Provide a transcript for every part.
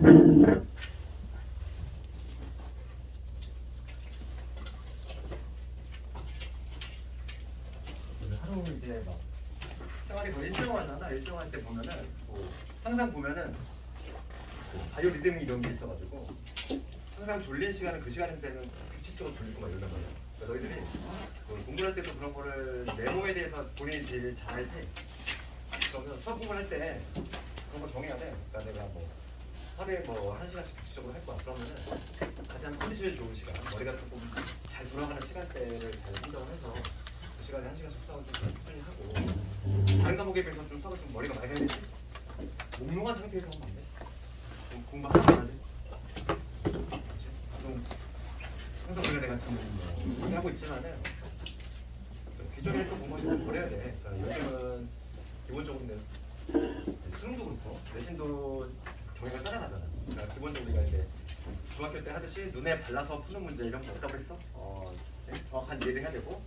하루 이제 막 생활이 거의 일정하잖아. 일정할 때 보면은 뭐 항상 보면은 바이오 리듬 이런 게 있어가지고 항상 졸린 시간은 그 시간대는 규칙적으로 졸리고 막 이런단 말이야. 그러니까 너희들이 공부를 할 때도 그런 거를 내 몸에 대해서 본인이 제일 잘 알지. 그러면 수학 공부를 할 때 그런 거 정해야 돼. 그러니까 내가 뭐 하루에 뭐 1시간씩 규칙적으로 할 거야. 그러면은 가장 컨디션이 좋은 시간, 머리가 조금 잘 돌아가는 시간대를 잘 선정을 해서 그 시간에 1시간씩 수학을 좀 꾸준히 하고 다른 과목에 비해서 좀 수학을 좀 머리가 많이 가야 되지. 몽롱한 상태에서 하면 안 돼. 좀 공부 하나도 안 하지. 좀 항상 우리가 내가 지금 하고 있지만은 기존에 또 공부를 좀 버려야 돼. 그러니까 요즘은 기본적으로 수능도 그렇고 내신도 정의가 따라가잖아. 그러니까 기본적으로 우리가 이제 중학교 때 하듯이 눈에 발라서 푸는 문제 이런 거 없다고 했어. 네? 정확한 이해를 해야 되고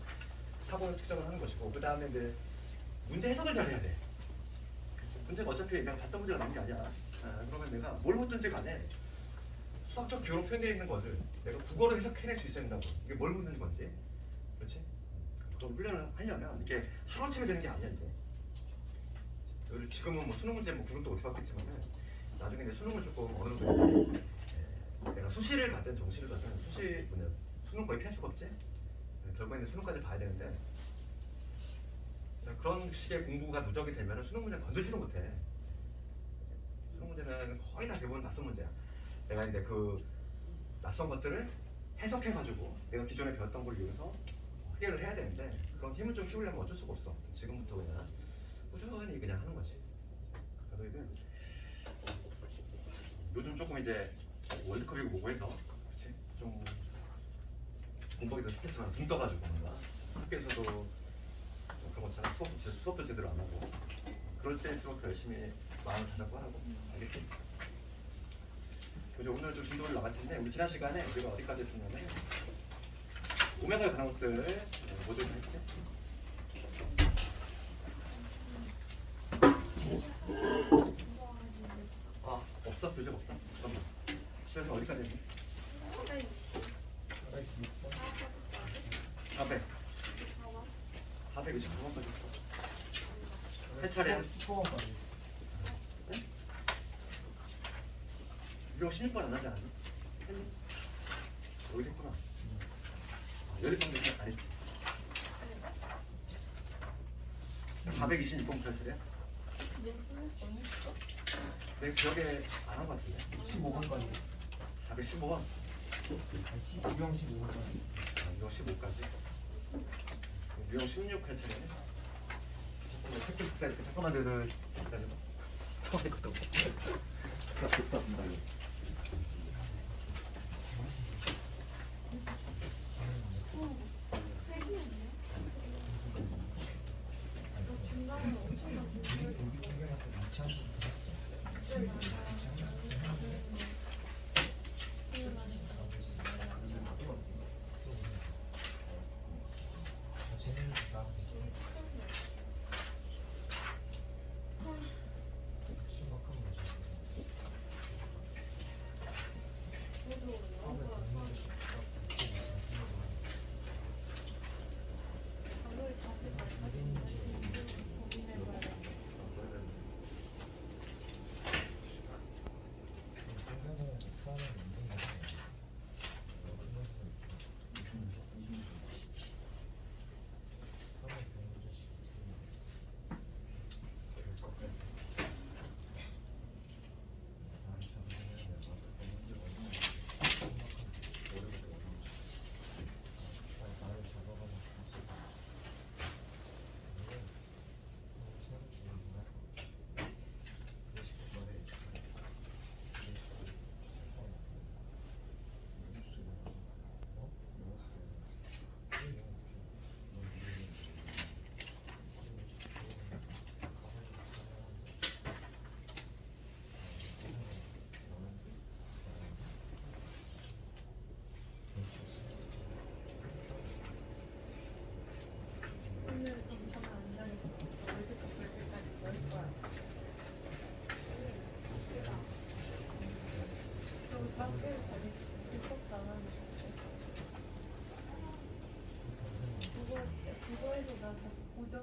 사고를 측정을 하는 것이고 그 다음에 이제 문제 해석을 잘해야 돼. 문제가 어차피 내가 봤던 문제가 나온 게 아니야. 그러면 내가 뭘 묻든지 간에 수학적 기호로 표현되어 있는 것을 내가 국어로 해석해낼 수 있어야 된다고. 이게 뭘 묻는 건지. 그렇지? 그런 훈련을 하려면 이게 하루아침에 되는 게 아니야 이제. 지금은 뭐 수능 문제 뭐 구급도 못 받겠지만 나중에 내 수능을 조금 어느 정도 내가 수시를 가든 정시를 가든 수능 거의 피할 수가 없지. 결국에는 수능까지 봐야 되는데 그런 식의 공부가 누적이 되면 수능 문제는 건들지도 못해. 수능 문제는 거의 다 대부분 낯선 문제야. 내가 이제 그 낯선 것들을 해석해가지고 내가 기존에 배웠던 걸 이용해서 해결을 해야 되는데 그런 힘을 좀 키우려면 어쩔 수가 없어. 지금부터 그냥 꾸준히 그냥 하는 거지. 너희들 요즘 조금 이제 월드컵이고 뭐고 해서 그치? 좀 공부하기도 쉽겠지만 붕 떠가지고 뭔가 학교에서도 그런 것처럼 수업도 제대로 안 하고 그럴 때일수록 더 열심히 마음을 다잡고 하라고. 알겠지? 오늘 좀 진도를 나갈 텐데 우리 지난 시간에 우리가 어디까지 했었냐면 오메가에 관한 것들 모두 했지? 없어? 교재 없어? 잠깐만. 그래서 어디까지 했니? 429번까지 했어. 세 차례야? 10번까지. 네? 이거 16번 안 하지 않았니? 했니? 여기 했구나. 여기 번도 안 했지. 426번부터 할 차례야? 내 기억에 안 한 것 같은데. 15번까지. 415번? 유형 15번까지. 유형 15까지. 유형 16 할 차례네. 잠깐만 책좀 복사 이렇게 잠깐만 기다려봐. 처음에 것도 복사합니다.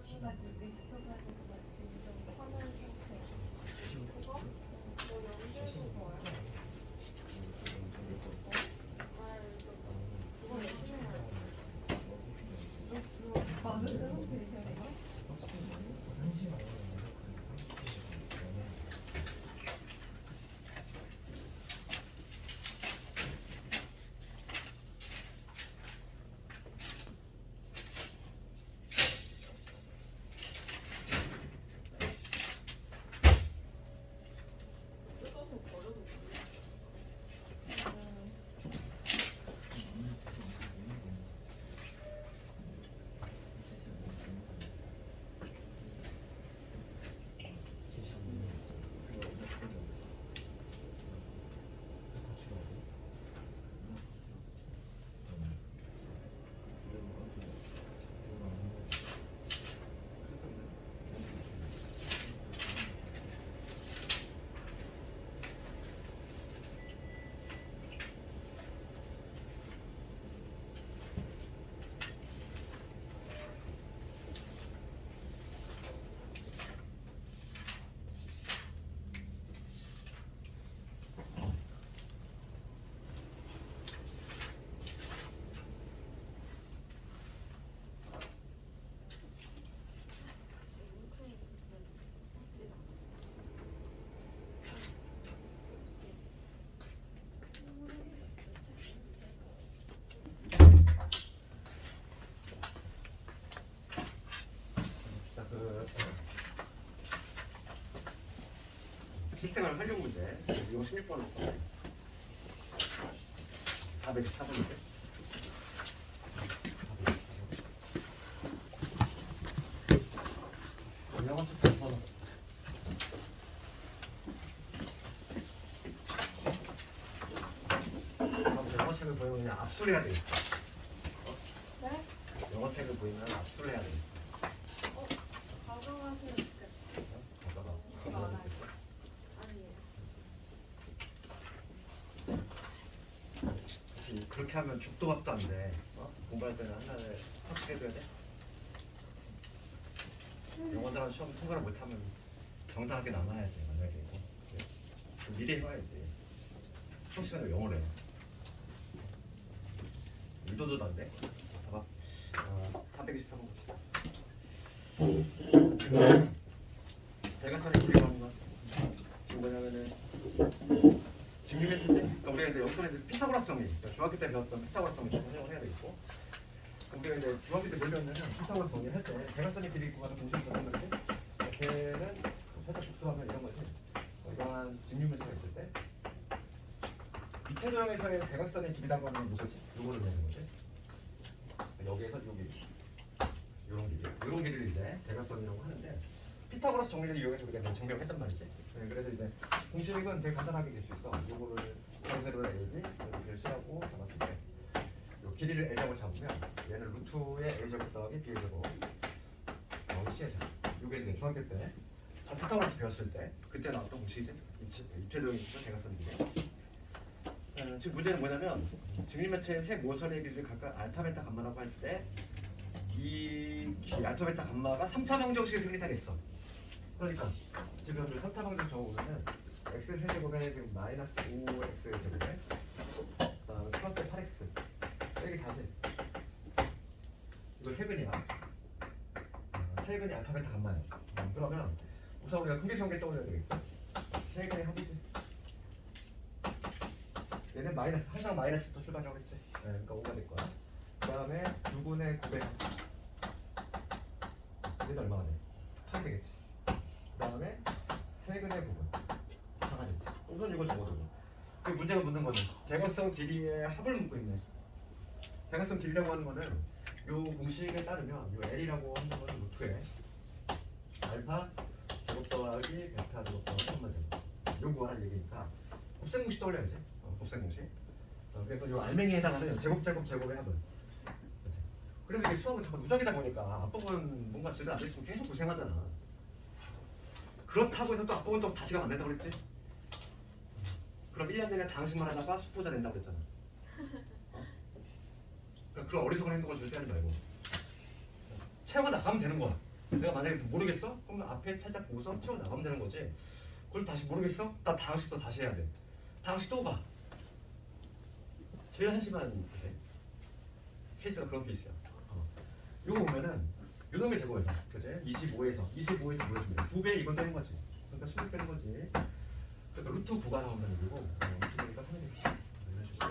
생각보다 미식해가지고 지금 좀 화난 상태. 그거? 너 연기해서 좋아요? 그거 열심히 해야 너 바로 쓰는 데이야 내가? 뜯어서 버려도 돼. 자, 필생활 활용 문제 이거 16번 424번인데 영어 책 100번 영어 책을 보이면 그냥 압수를 해야 되겠어. 네? 영어 책을 보이면 압수를 해야 되겠어. 가져가시면 좋겠다. 가져가. 지금 안 할게. 아니에요. 그렇게 하면 죽도 밥도 안 돼. 공부할 때는 한 달에 확실히 해줘야 돼. 영어들은 시험 통과를 못하면 정당하게 남아야지. 만약에 이거. 미리 해봐야지. 수업 시간에 영어를 해. 의도도 안 돼. 봐봐. 424번 봅시다. 대각선의 길이가 하는 건 지금 뭐냐면은 증명했을 때, 그러니까 우리가 이제 영선에 피타고라스 정리, 그러니까 중학교 때 배웠던 피타고라스 정리 활용을 해야 되겠고, 우리가 이제 중학교 때 배우면은 피타고라스 정리할 때 대각선의 길이 있고 가는 공식이 정했는데, 걔는 살짝 복습하면 이런 거지. 이러한 직류면체가 있을 때, 밑에 도형에서의 대각선의 길이라고 하는 건 뭐지? 요거를 내는 거지. 여기에서 요 길이, 요런 길이를 이제 대각선이라고 하는데, 피타고라스 정리를 이용해서 우리가 이제 증명했단 말이지. 네, 그래서 이제 공식은 되게 간단하게 될 수 있어. 요거를 정세로를 AB, 여기를 C라고 잡았을 때, 요 길이를 A라고 잡으면 얘는 루트의 A제곱 더하기 B제곱 C의 제곱. 요게 이제 중학교 때 피타고라스 배웠을 때 그때 나왔던 공식이지. 입체도형이죠, 대각선인데. 지금 문제는 뭐냐면 증림매체의 세 모선의 길이를 각각 알파, 베타, 감마라고 할 때 이 알파, 베타, 감마가 3차 방정식에서 일탈했어. 그러니까 지금 3차 방정식 적어보면은 x 세제곱에 지금 마이너스 5x 제곱에 플러스 8x 빼기 40 이걸 세근이야. 세근이 알파, 베타, 감마야. 그러면 우선 우리가 근비성계 떠올려야 되겠다. 세근의 합이지. 얘는 마이너스, 항상 마이너스부터 출발하라고 했지. 네, 그러니까 5가 될 거야. 그 다음에 6분의 900 얘는 얼마가 돼? 8이 되겠지. 그 다음에 세근의 부분 4가 되지. 우선 이거 적어두고. 그 문제가 묻는 거는 대각선 길이의 합을 묻고 있네. 대각선 길이라고 하는 거는 요 공식에 따르면 요 L이라고 하는 거는 루트에 알파 제곱 더하기 베타 제곱 더하기 3만 제곱 요거 하는 얘기니까 곱셈 공식 떠올려야지. 곱셈 공식. 그래서 요 알맹이에 해당하는 제곱의 합은. 그래서 이게 수학은 자꾸 누적이다 보니까 앞부분 뭔가 제대로 안 됐으면 계속 고생하잖아. 그렇다고 해서 또 앞부분 또 다시 가면 안 된다고 그랬지? 그럼 1년 내내 당신만 하다가 수포자 된다고 그랬잖아. 그러니까 그런 어리석은 행동을 절대 하지 말고 채워가 나가면 되는 거야. 내가 만약에 모르겠어? 그러면 앞에 살짝 보고서 채워 나가면 되는 거지. 그걸 다시 모르겠어? 나 다음 식도 다시 해야 돼. 다음 식 또 봐. 제일 한심한 그래. 케이스가 그런 케이스야. 이거 보면은 요놈의 제곱에서 그지? 25에서 뭐 해주면 2배 이건 되는 거지. 그러니까 16 되는 거지. 그러니까 루트 9가 나온다는 얘기고 루트 9니까 320 해주시고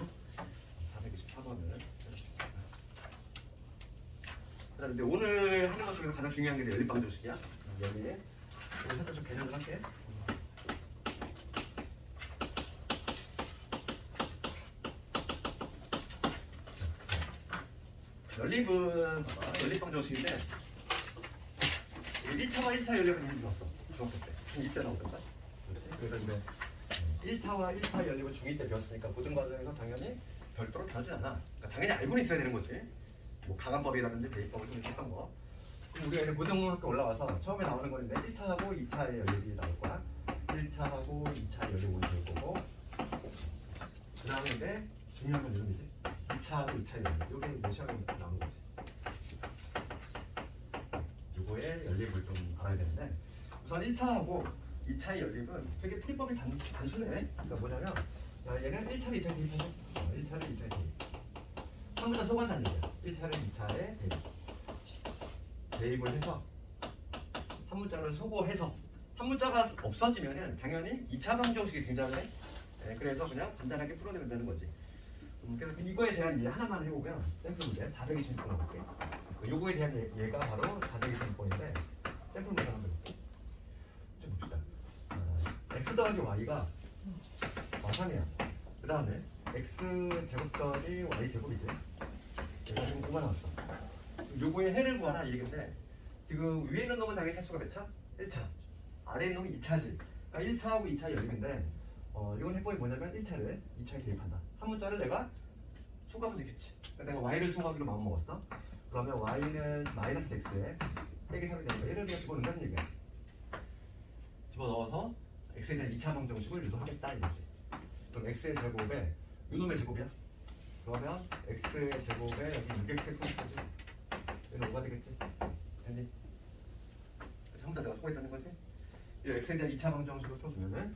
424번을 해주시겠습니다. 그다음에 이제 오늘 하는 것 중에서 가장 중요한 게 연립방정식이야. 연립. 오늘 살짝 좀 개념을 할게. 연립은 봐봐. 연립방정식인데 1차와 1차 연립은 이미 배웠어. 중학교 때. 중2 때 나오던가. 그래서 이제 1차와 1차 연립은 중2 때 배웠으니까 모든 과정에서 당연히 별도로 다르지 않아. 그러니까 당연히 알고는 있어야 되는 거지. 뭐 가간법이라든지 대입법을 좀 했던 거. 그럼 우리가 이제 고등학교 올라가서 처음에 나오는 건데 1차하고 2차의 연립이 나올 거야. 1차하고 2차 연립 오늘 볼 거고. 그 다음에 이제 중요한 건 이름이지. 2차하고 2차의 연립. 이게 몇 시간에 나오는 거지. 요거의 연립을 좀 알아야 되는데 우선 1차하고 2차의 연립은 되게 풀이법이 단순해. 그러니까 뭐냐면 얘는 1차를 2차에 대입하고 1차를 2차에 대입. 한 문자 소관하는 거야. 1차를 2차에 대입을 해서 한 문자를 소거해서 한 문자가 없어지면은 당연히 2차 방정식이 등장을 해. 네, 그래서 그냥 간단하게 풀어내면 되는 거지. 그래서 이거에 대한 이해 하나만 해보면 샘플 문제 426번 해볼게. 요거에 대한 얘가 바로 426번인데 샘플 문제 한번 해볼게. 좀 봅시다. x 더하기 y가 마삼이야. 그 다음에 x 제곱 더하기 y 제곱이지. 얘가 지금 5가 나왔어. 요거의 해를 구하라 이 얘기인데 지금 위에 있는 놈은 당연히 차수가 몇 차? 1차. 아래 있는 놈이 2차지. 그러니까 1차하고 2차 연립인데 이건 해법이 뭐냐면 1차를 2차에 대입한다. 한 문자를 내가 소가면 되겠지. 그러니까 내가 y를 소가기로 마음먹었어. 그러면 y는 마이너스 x에 빼기 3이 되니까 얘를 그냥 집어넣는다는 얘기야. 집어넣어서 x에 대한 2차 방정식을 유도하겠다 이거지. 그럼 x의 제곱에 요놈의 제곱이야. 그러면 x의 제곱에 여기 6x의 플러스지. 얘는 5가 되겠지. 됐니? 전부 다 내가 소거했다는 거지. 이 x에 대한 2차 방정식을 풀어주면은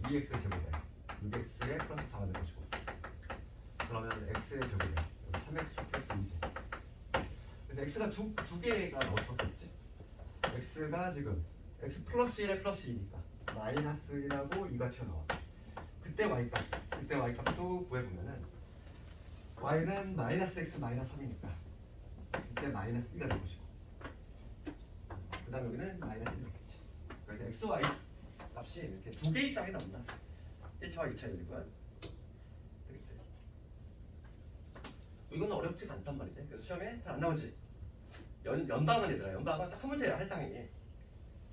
2x의 제곱에 6x의 플러스 4가 되는 것이고 그러면 x의 제곱에 3x 플러스 2지. 그래서 x가 두 개가 나올 수밖에 없지. x가 지금 x 플러스 1에 플러스 2니까 마이너스 1하고 2가 튀어나와. 그때 y값도 구해보면은 y는 마이너스 x 마이너스 3이니까 그때 마이너스 2가 될 것이고 그 다음 여기는 마이너스 1 되겠지. 그래서 x, y 값이 이렇게 두 개 이상이 나온다. 1차와 2차 연립은 되겠지. 이건 어렵지가 않단 말이지. 그래서 시험에 잘 안 나오지. 연방은 얘들아. 연방은 딱 한 문제야. 할당이.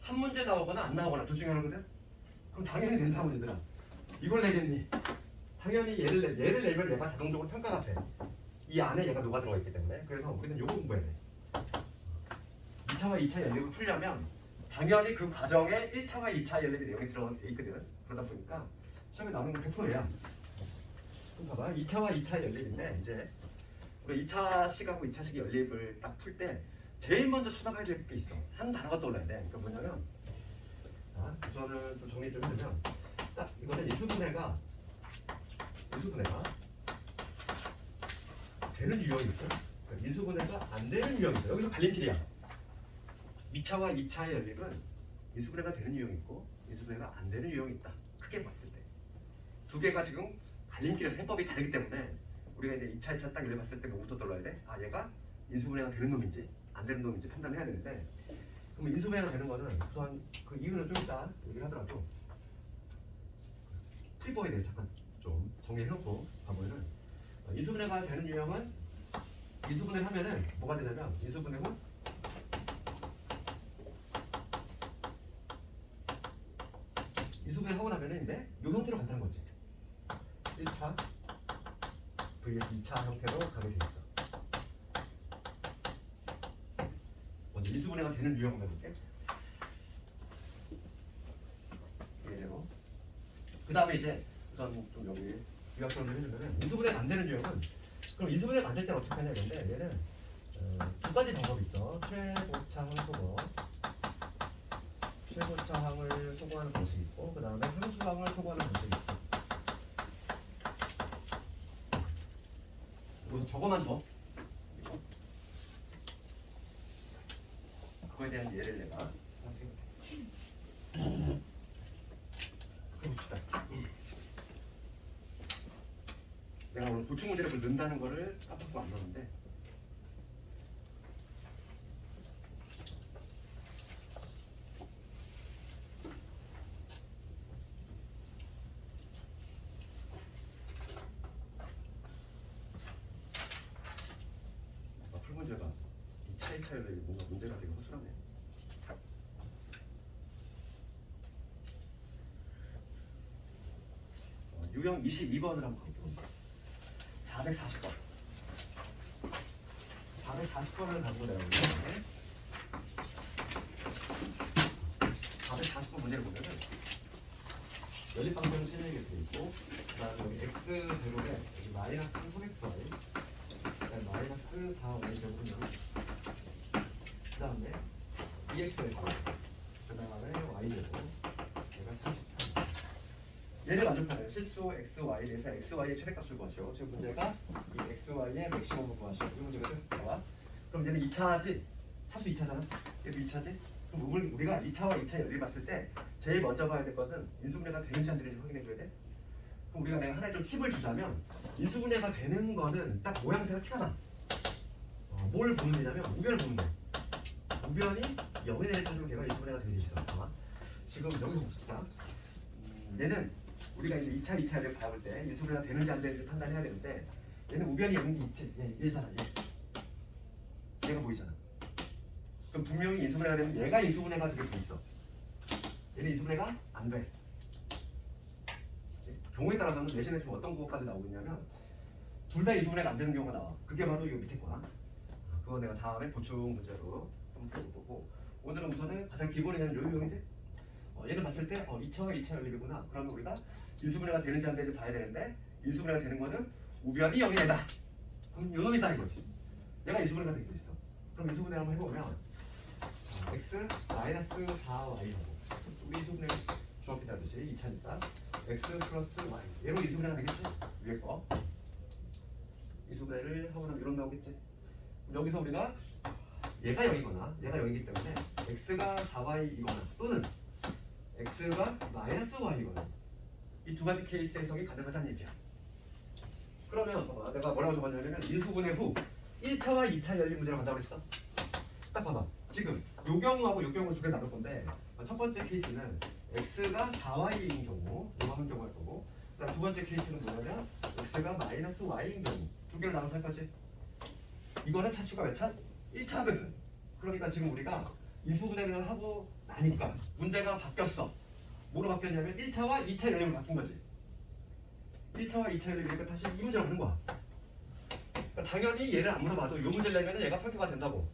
한 문제 나오거나 안 나오거나 둘 중에 하나거든. 그럼 당연히 된다고 얘들아. 이걸 내겠니? 당연히 얘를 내면 얘가 자동적으로 평가가 돼. 이 안에 얘가 녹아 들어가 있기 때문에. 그래서 우리는 요거 공부해야 돼. 2차와 2차 연립을 풀려면 당연히 그 과정에 1차와 2차 연립의 내용이 들어가 있거든. 그러다 보니까 시험에 나오는 건 100%야. 그럼 봐봐. 2차와 2차 연립인데 이제 우리 2차식하고 2차식 연립을 딱 풀 때 제일 먼저 수납해야 될 게 있어. 한 단어가 떠올라야 돼. 그러니까 뭐냐면 우선은 좀 정리 좀 해주면 딱 이거는 인수분해가 되는 유형이 있어. 그러니까 인수분해가 안 되는 유형이 있어. 여기서 갈림길이야. 2차와 2차의 연립은 인수분해가 되는 유형이 있고 인수분해가 안 되는 유형이 있다. 크게 봤을 때. 두 개가 지금 갈림길에서 해법이 다르기 때문에 우리가 이제 2차, 2차 딱 연립 봤을 때 뭐부터 떠올라야 돼? 아 얘가 인수분해가 되는 놈인지 안 되는 놈인지 판단을 해야 되는데 그럼 인수분해가 되는 거는 우선 그 이유는 좀 이따 얘기를 하더라도 풀이법에 대해서 잠깐 좀 정리해놓고 가보면은 인수분해가 되는 유형은 인수분해를 하면은 뭐가 되냐면 인수분해 후 인수분해를 하고 나면은 이제 이 형태로 간다는 거지. 1차 vs 2차 형태로 가게 돼 있어. 먼저 인수분해가 되는 유형을 해볼게. 예제로. 그 다음에 이제 우선 좀 여기 요약처럼 해주면은 인수분해가 안 되는 유형은 그럼 인수분해가 안 될 때는 어떻게 하냐 이건데 얘는 두 가지 방법이 있어. 최고차항을 소거. 최고차항을 소거하는 방식이 있고, 그 다음에 상수항을 소거하는 방식이 있어. 이거 저거만 더. 그거에 대한 예를 내가 해봅시다. 내가 오늘 보충 문제를 넣는다는 거를 깜빡하고 안 넣었는데, 풀 문제가 이 차이차이를 뭔가 문제가 되게 허술하네. 유형 22번을 한번 가볼게요. 440번. 440번을 가지고 내가 보는데 440번 문제를 보면은 연립방정 실행이 되어 있고, 그 다음에 여기 x 제곱에 여기 마이너스 3xy, 그 다음에 마이너스 4y 제곱은 여기, 그 다음에 2x를 제곱, 그 다음에 y 제곱, 얘가 33. 얘를 만족하는 실수 xy에 대해서 xy의 최대값을 구하시오. 지금 문제가 이 xy의 맥시멈을 구하시오. 이 문제거든. 나와. 그럼 얘는 2차지? 차수 2차잖아. 얘도 2차지? 그럼 우리가 2차와 2차 연립 봤을 때 제일 먼저 봐야 될 것은 인수분해가 되는지 안 되는지 확인해 줘야 돼. 그럼 우리가 내가 하나의 좀 팁을 주자면, 인수분해가 되는 거는 딱 모양새가 티가 나. 뭘 보면 되냐면 우변을 보면 돼. 우변이 0에 대해 찾으면 걔가 인수분해가 되게 있어. 지금 여기서 봅시다. 얘는 우리가 이제 2차, 2차를 봐볼 때 인수분해가 되는지 안 되는지 판단해야 되는데, 얘는 우변이 있는 게 있지. 얘잖아. 얘가 보이잖아. 그럼 분명히 인수분해가 되면 얘가 인수분해가 되게 돼 있어. 얘는 인수분해가 안 돼. 경우에 따라서는 내신에 지금 어떤 구호까지 나오고 있냐면 둘 다 인수분해가 안 되는 경우가 나와. 그게 바로 이 밑에 거야. 그거 내가 다음에 보충 문제로 한번 풀어보고, 오늘은 우선은 가장 기본이 되는 요 유형이지. 얘를 봤을 때 2차와 2차 연립이구나. 그러면 우리가 인수분해가 되는지 안 되는지 봐야 되는데, 인수분해가 되는 거는 우변이 0이 된다. 그럼 요놈이다 이거지. 얘가 인수분해가 되게 돼 있어. 그럼 인수분해 한번 해보면 x 마이너스 4y라고, 우리 인수분해 주어피다 하듯이 2차니까 x 플러스 y, 얘로 인수분해가 되겠지. 위에 거 인수분해를 하고 나면 이런 나오겠지. 여기서 우리가 얘가 0이거나 얘가 0이기 때문에 x가 4y이거나 또는 x가 마이너스 y이거나 이 두 가지 케이스 해석이 가능하다는 얘기야. 그러면 내가 뭐라고 적었냐면 인수분해 후 1차와 2차 연립 문제를 간다고 했어. 딱 봐봐. 지금 요 경우하고 요 경우 두 개 나눌 건데, 첫 번째 케이스는 x가 4y인 경우, 이거 한 경우 할 거고, 그다음 두 번째 케이스는 뭐냐면 x가 마이너스 y인 경우, 두 개를 나눠서 할 거지. 이거는 차수가 몇 차? 1차거든. 그러니까 지금 우리가 인수분해를 하고 나니까 문제가 바뀌었어. 뭐로 바뀌었냐면 1차와 2차 연립으로 바뀐 거지. 1차와 2차 연립이니까 다시 이 문제를 하는 거야. 그러니까 당연히 얘를 안 물어봐도 이 문제를 내면 얘가 평가가 된다고.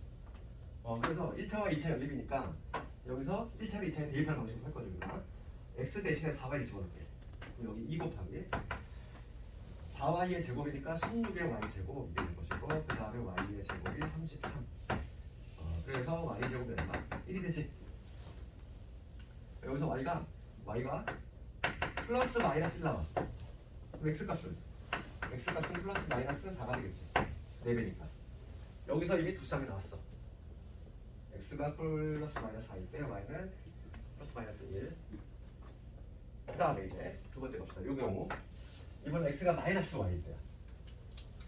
그래서 1차와 2차 연립이니까 여기서 1차를 2차에 대입하는 방식으로 할 거죠. 우리가 x 대신에 4y를 집어넣을게. 그럼 여기 2 곱하기 4y의 제곱이니까 16의 y 제곱이 되는 것이고, 그 다음에 y의 제곱이 33. 그래서 y제곱이 얼마? 1이 되지. 여기서 y가 플러스 마이너스 1 나와. 그럼 x값은 플러스 마이너스 4가 되겠지. 4배니까. 여기서 이미 두 쌍이 나왔어. x가 플러스 마이너스 4일 때 y는 플러스 마이너스 1. 그 다음에 이제 두 번째 봅시다. 이 경우 이번 x가 마이너스 y일 때야.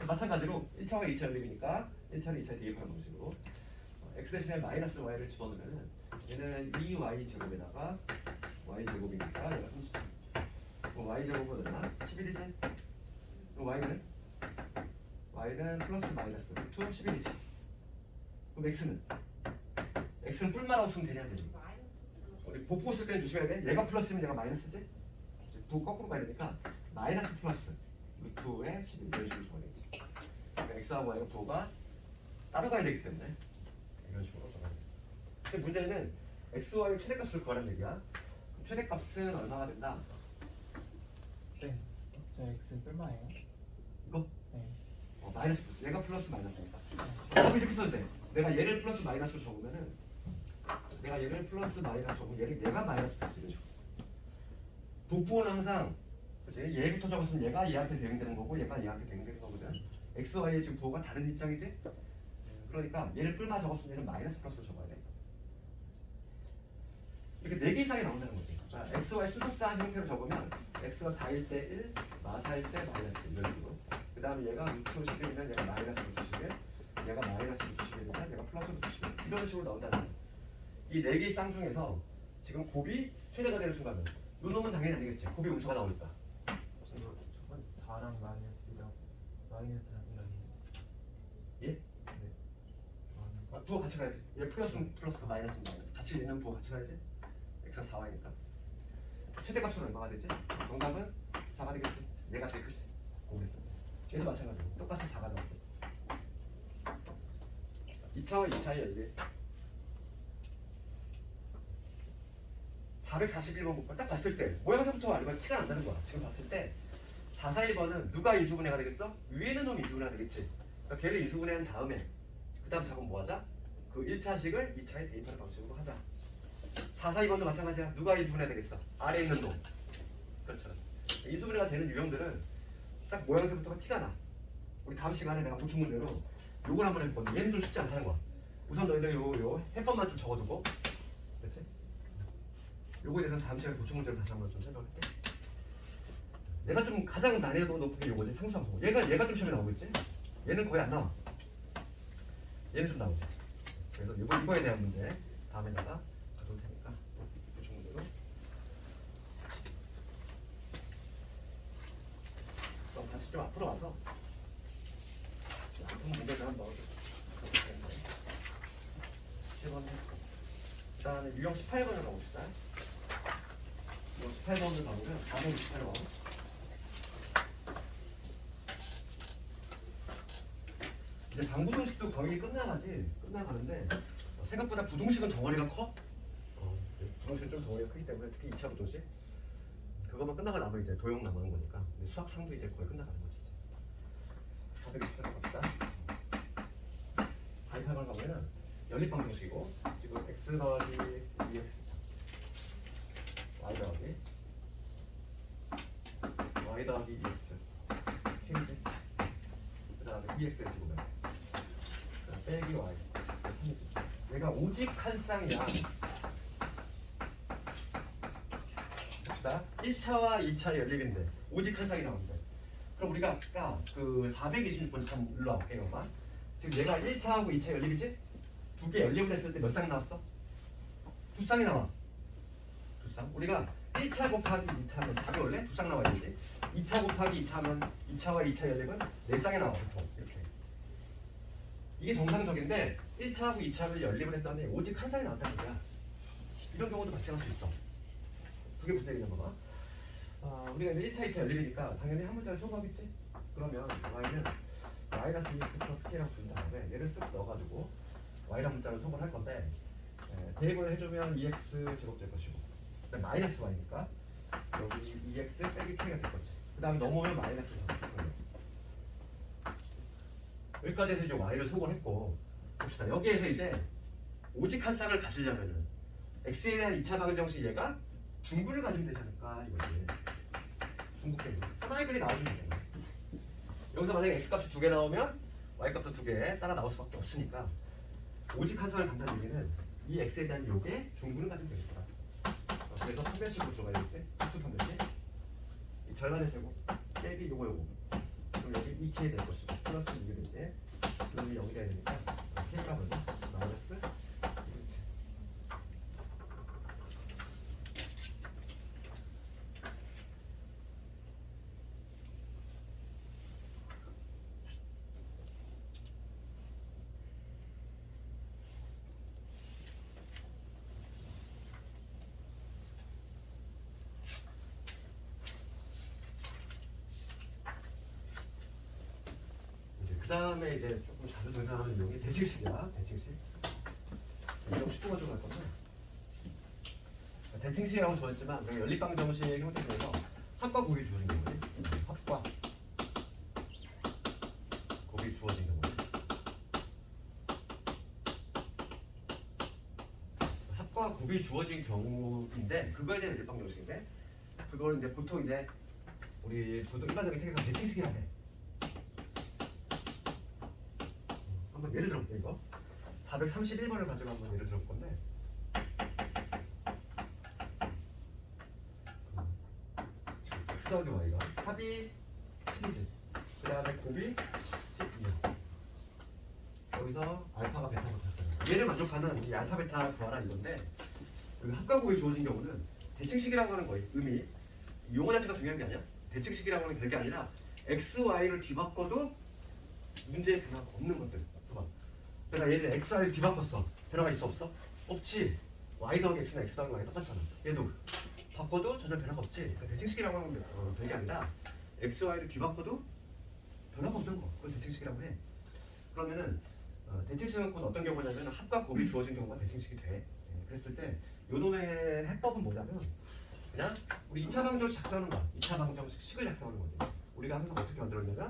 마찬가지로 1차와 2차 연립이니까 1차를 2차에 대입하는 방식으로 x 대신에 마이너스 y를 집어넣으면 얘는 2y 제곱에다가 y 제곱이니까 얘가 33. 그럼 y 제곱은 얼마? 11이지? 그럼 y는 플러스 마이너스 2 11이지. 그럼 x는 뿔만 없으면 되냐 안 되냐? 우리 복부 쓸 때는 조심해야 돼. 얘가 플러스면 얘가 마이너스지? 도 거꾸로 가야 되니까 마이너스 플러스 루트에 11 이런 식으로 적어야겠지. 그러니까 x하고 y가 도가 따라가야 되기 때문에 이런 식으로 적어야겠어. 근데 문제는 x, y의 최대값을 구하라는 얘기야. 그럼 최대값은 얼마가 된다? 네. 저 X 뿔마예요. 이거? 네. 마이너스 플러스. 얘가 플러스 마이너스니까. 그럼 이렇게 써도 돼. 내가 얘를 플러스 마이너스로 적으면은 내가 얘를 플러스 마이너스 적으면 얘가 마이너스 플러스 이런 식으로. 부호는 항상 그치? 얘부터 적었으면 얘가 얘한테 대응되는 거고 얘가 얘한테 대응되는 거거든. x, y의 지금 부호가 다른 입장이지? 그러니까 얘를 뿔마 적었으면 얘는 마이너스 플러스로 적어야 돼. 이렇게 4개 이상이 나온다는 거지. 자, x, y 순서상 형태로 적으면 x가 4일 때 1, 마사일 때 마이너스 이런 식으로. 그 다음에 얘가 루트 11이면 얘가 마이너스 루트 11, 얘가 마이너스 루트 11이면 얘가 플러스 루트 11 이런 식으로 나온다는 거야. 이 4개의 쌍 중에서 지금 곱이 최대가 되는 순간은 요 놈은 당연히 아니겠지. 곱이 음수가 나오니까. 저거 저건 4랑 마이너스랑 마이너스랑 이런. 예? 네. 아, 부호 같이 가야지. 얘 플러스 마이너스 같이 있는 부호 같이 가야지. x가 4y니까 최대값은 얼마가 되지? 정답은 4가 되겠지. 얘가 제일 크지. 곱에서 얘도 마찬가지로 똑같이 4가 나오지. 2차와 2차의 열리 441번 볼까? 딱 봤을 때 모양새부터 알면 티가 난다는 거야. 지금 봤을 때 441번은 누가 인수분해가 되겠어? 위에 있는 놈이 인수분해가 되겠지. 그러니까 걔를 인수분해한 다음에 그 다음 작업 뭐 하자? 그 1차식을 2차에 대입하는 방식으로 하자. 442번도 마찬가지야. 누가 인수분해가 되겠어? 아래에 있는 놈. 그렇죠. 인수분해가 되는 유형들은 딱 모양새부터가 티가 나. 우리 다음 시간에 내가 보충 문제로 요걸 한번 해볼 건데 얘는 좀 쉽지 않다는 거야. 우선 너희들 요 해법만 좀 적어두고, 그렇지? 요거에 대해서는 다음 시간에 보충 문제로 다시 한번 좀 설명할게. 얘가 좀 가장 난이도 높은 게 요거지. 상수함수. 얘가 좀 시험에 나오겠지? 얘는 거의 안 나와. 얘는 좀 나오지. 그래서 이거에 대한 문제 다음에 내가 가져올 테니까 보충 문제로. 그럼 다시 좀 앞으로 와서 아픈 문제를 한번 넣어줘. 7번 했고. 그 다음에 유형 18번을 가봅시다. 유형 18번을 가보면 428번. 이제 방부등식도 거의 끝나가는데 생각보다 부등식은 덩어리가 커. 부등식은 좀 덩어리가 크기 때문에 특히 2차 부등식 그것만 끝나고 나면 이제 도형 남는 거니까. 근데 수학상도 이제 거의 끝나가는 거지. 428번 갑시다. 428번 가보면 연립방정식이고 지금 x 더하기 2x y 더하기 y 더하기 2x K지. 그 다음에 2x의 제곱에 빼기 y 3이지. 얘가 오직 한 쌍이야. 봅시다. 1차와 2차의 연립인데 오직 한 쌍이 나오는데 그럼 우리가 아까 그 426번 참 일로 와볼게. 이거봐. 지금 얘가 1차하고 2차 연립이지? 두 개 연립을 했을 때 몇 쌍이 나왔어? 두 쌍이 나와. 두 쌍. 우리가 1차 곱하기 2차면 답이 원래 두 쌍 나와야 되지. 2차 곱하기 2차면 2차와 2차 연립은 4쌍이 나와. 보통 이렇게. 이게 정상적인데 1차하고 2차를 연립을 했더니 오직 한 쌍이 나왔다는 거야. 이런 경우도 발생할 수 있어. 그게 무슨 얘기냐 봐봐. 우리가 이제 1차, 2차 연립이니까 당연히 한 문자를 소거하겠지? 그러면 y는 마이너스 2x 플러스 k라고 준 다음에 얘를 쓱 넣어가지고 y라는 문자를 소거를 할 건데 대입을 해주면 2x 제곱 될 것이고 그다음 마이너스 y니까 여기 2x 빼기 k가 될 거지. 그 다음에 넘어오면 마이너스 4. 여기까지 해서 이제 y를 소거를 했고 봅시다. 여기에서 이제 오직 한 쌍을 가지려면은 x에 대한 2차 방정식 얘가 중근을 가지면 되지 않을까 이거지. 중국계 하나의 글이 나와주면 되겠네. 여기서 만약에 x 값이 2개 나오면 y 값도 2개 따라 나올 수밖에 없으니까 오직 한 쌍을 간다는 얘기는 이 x에 대한 요게 중근을 가지면 되겠다. 그래서 판별식으로 들어가야 되겠지. 수 판별식. 이 절반의 제곱 빼기 요거 그럼 여기 2k 될 것이고 플러스 2게 되지. 여기 0이 돼야 되니까 k 값은 마이너스 2지. 그 다음에 이제 조금 자주 등장하는 유형이 대칭식이야. 대칭식. 이거 쉽게 가져갈 건데. 대칭식이라고 좋았지만 연립방정식 형태 중에서 합과 곱이 주어진 거지. 합과 곱. 주어진 경우. 합과 곱이 주어진 경우인데 그거에 대한 일방 정식인데 그걸 이제 보통 이제 우리 보통 일반적인 책에서 대칭식이라 해. 한번 예를 들어볼게요. 이거 431번을 가지고 한번 예를 들어볼 건데 x 더하기 y가 합이 7이지. 그 다음에 곱이 12야. 여기서 알파가 베타가 같다. 얘를 만족하는 이 알파 베타 구하라 이건데 그 합과 곱이 주어진 경우는 대칭식이라고 하는 거예요. 의미 용어 자체가 중요한 게 아니야. 대칭식이라고 하는 별게 아니라 x, y를 뒤바꿔도 문제에 변화가 없는 것들. 봐봐. 내가 얘를 x, y를 뒤바꿨어. 변화가 있어 없어? 없지. y 더하기 x나 x 더하기 y 똑같잖아. 얘도 바꿔도 전혀 변화가 없지. 그러니까 대칭식이라고 하는 별게 아니라 x, y를 뒤바꿔도 변화가 없는 거. 그걸 대칭식이라고 해. 그러면은 대칭식은 곧 어떤 경우냐면 합과 곱이 주어진 경우가 대칭식이 돼. 그랬을 때 요놈의 해법은 뭐냐면 그냥 우리 2차 방정식 작성하는 거야. 2차 방정식을 작성하는 거지. 우리가 항상 어떻게 만들었냐면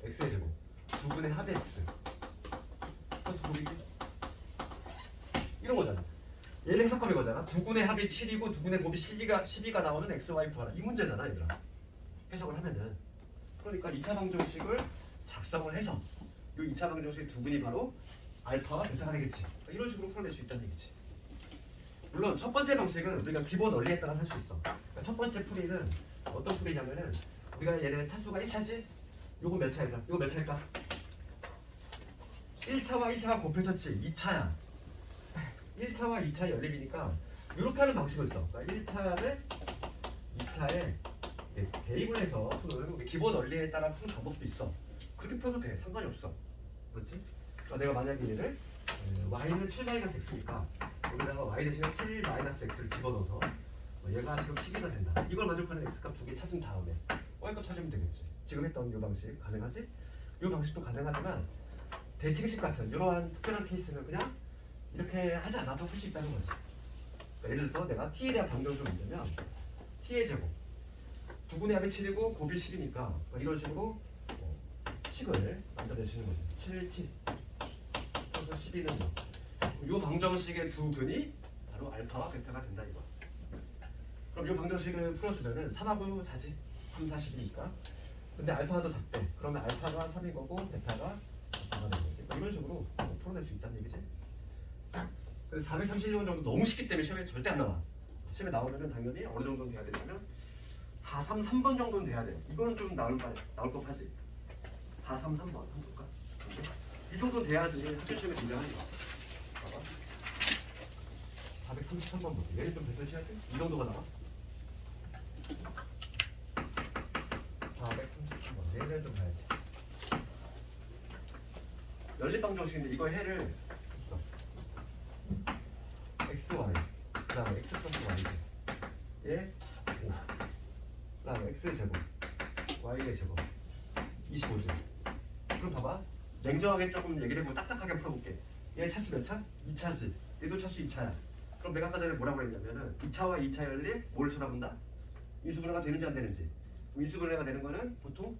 x의 제곱 2분의 합의 x 플러스 곱이지 이런 거잖아. 얘를 해석하는 거잖아. 2분의 합이 7이고 2분의 곱이 12가 나오는 x, y 구하라. 이 문제잖아 얘들아. 해석을 하면은 그러니까 2차 방정식을 작성을 해서 이 2차 방정식의 두 분이 바로 알파와 베타가 되겠지. 이런 식으로 풀어낼 수 있다는 얘기지. 물론 첫 번째 방식은 우리가 기본 원리에 따라 할 수 있어. 그러니까 첫 번째 풀이는 어떤 풀이냐면은 우리가 얘네 차수가 1차지? 요거 몇 차일까? 요거 몇 차일까? 1차와 1차가 곱해졌지 2차야. 1차와 2차 연립이니까 이렇게 하는 방식을 써. 그러니까 1차를 2차에 대입을 해서 푸는 우리 기본 원리에 따라 푸는 방법도 있어. 그렇게 풀어도 돼. 상관이 없어. 그렇지? 그러니까 내가 만약에 얘를 y는 7-x니까 여기다가 y 대신에 7-x를 집어넣어서 얘가 지금 10이가 된다. 이걸 만족하는 x값 두 개 찾은 다음에 y값 찾으면 되겠지. 지금 했던 이 방식 가능하지? 이 방식도 가능하지만 대칭식 같은 이러한 특별한 케이스는 그냥 이렇게 하지 않아도 풀 수 있다는 거지. 그러니까 예를 들어서 내가 t에 대한 변경을 좀 있냐면 t의 제곱 2분의 합이 7이고 곱이 10이니까 이런 식으로 식을 만들어내시는 거죠. 7t 그래서 12는 이 방정식의 두 근이 바로 알파와 베타가 된다 이거. 그럼 이 방정식을 풀어주면은 3하고 4지. 3, 4, 10이니까. 근데 알파가 더 작대. 그러면 알파가 3인 거고 베타가 4가 되는 거지. 이런 식으로 풀어낼 수 있다는 얘기지. 그래서 431번 정도 너무 쉽기 때문에 시험에 절대 안 나와. 시험에 나오면은 당연히 어느 정도는 돼야 되냐면 433번 정도는 돼야 돼. 이거는 좀 나올 법하지. 433번 한번 볼까? 이 정도 돼야지 학교 시험에 등장하니까. 봐봐. 433번 볼게. 얘는 좀 뱉어줘야지. 이 정도가 나와. 433번. 얘는 좀 봐야지. 연립방정식인데 이거 해를 있어. x, y. 그 다음에 x 플러스 y지. 얘 5. 그 다음에 x의 제곱. y의 제곱. 25지. 그럼 봐봐. 냉정하게 조금 얘기를 해보고 딱딱하게 풀어볼게. 얘 차수 몇 차? 2차지. 얘도 차수 2차야. 그럼 내가 아까 전에 뭐라고 했냐면은 2차와 2차 연립 뭘 쳐다본다? 인수분해가 되는지 안 되는지. 인수분해가 되는 거는 보통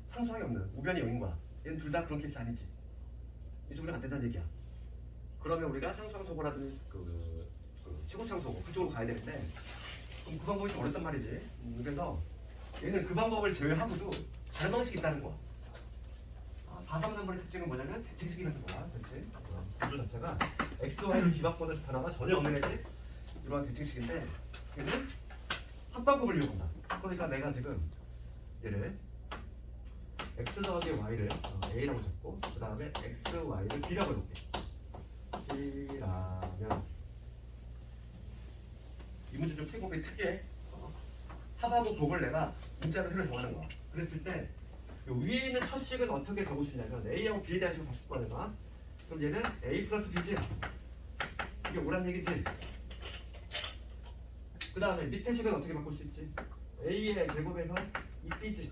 상수항이 없는 우변이 0인 거야. 얘는 둘 다 그런 케이스 아니지. 인수분해가 안 된다는 얘기야. 그러면 우리가 상수항 소고라든지 최고차항 소고 그쪽으로 가야 되는데 그럼 그 방법이 좀 어렵단 말이지. 그래서 얘는 그 방법을 제외하고도 다른 방식이 있다는 거야. 433번의 특징은 뭐냐면 대칭식이라는 거야. 그렇지? 구조 자체가 x, y를 뒤바꿔서 변화가 전혀 없는 애지. 이러한 대칭식인데 얘는 합방법을 이용한다. 그러니까 내가 지금 얘를 x 더하기 y를 a라고 잡고 그 다음에 x, y를 b라고 해볼게. b라면 이 문제 좀 풀고 특이해. 합하고 곱을 내가 문자로 해를 정하는 거야. 그랬을 때 위에 있는 첫 식은 어떻게 적으시냐면 A하고 B에 대한 식으로 바꿀 거야. 그럼 얘는 A 플러스 B지. 이게 오란 얘기지. 그 다음에 밑에 식은 어떻게 바꿀 수 있지? A의 제곱에서 2B지.